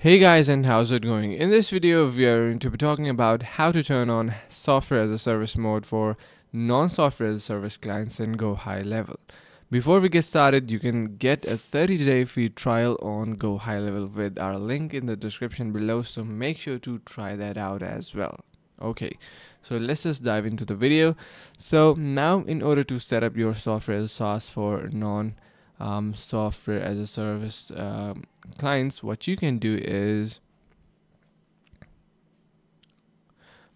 Hey guys, and how's it going? In this video we are going to be talking about how to turn on software as a service mode for non-software as a service clients in GoHighLevel. Before we get started, you can get a 30-day free trial on GoHighLevel with our link in the description below, so make sure to try that out as well. Okay, so let's just dive into the video. So now, in order to set up your software as a SaaS for software as a service clients, what you can do is,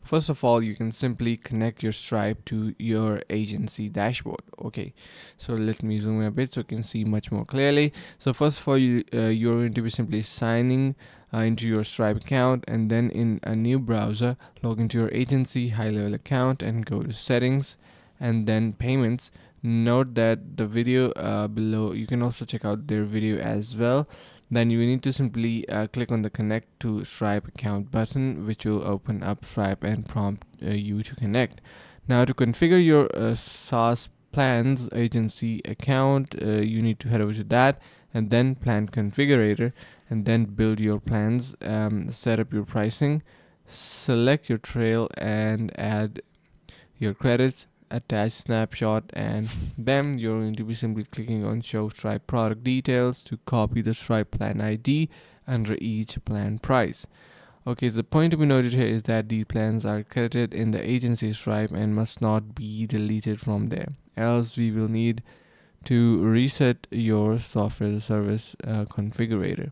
first of all, you can simply connect your Stripe to your agency dashboard. Okay, so let me zoom in a bit so you can see much more clearly. So first of all, you're going to be simply signing into your Stripe account, and then in a new browser, log into your agency GoHighLevel account and go to settings and then payments. Note that the video below, you can also check out their video as well. Then you need to simply click on the connect to Stripe account button, which will open up Stripe and prompt you to connect. Now, to configure your SaaS plans agency account, you need to head over to that and then plan configurator, and then build your plans, set up your pricing, select your trail and add your credits, attach snapshot, and then you're going to be simply clicking on show Stripe product details to copy the Stripe plan ID under each plan price. Okay, so the point to be noted here is that these plans are credited in the agency Stripe and must not be deleted from there, else we will need to reset your software as a service configurator.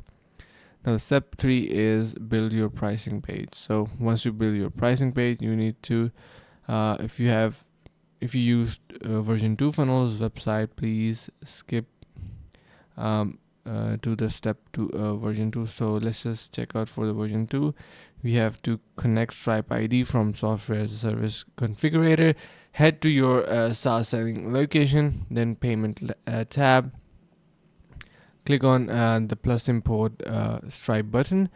Now, step 3 is build your pricing page. So once you build your pricing page, you need to if you used version 2 funnels website, please skip to the step to version 2. So let's just check out for the version 2. We have to connect Stripe ID from software as a service configurator, head to your SaaS selling location, then payment tab, click on the plus import Stripe button,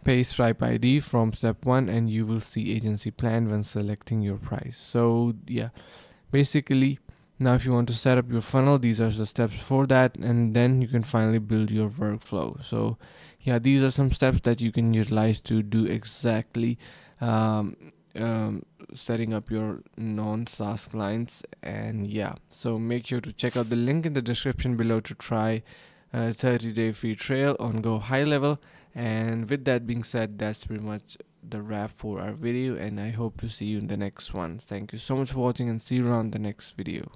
paste Stripe ID from step 1, and you will see agency plan when selecting your price. So yeah, basically, now if you want to set up your funnel, these are the steps for that, and then you can finally build your workflow. So yeah, these are some steps that you can utilize to do exactly setting up your non-SaaS clients. And yeah, so make sure to check out the link in the description below to try a 30-day free trial on GoHighLevel. And with that being said, that's pretty much the wrap for our video, and I hope to see you in the next one. Thank you so much for watching, and see you around the next video.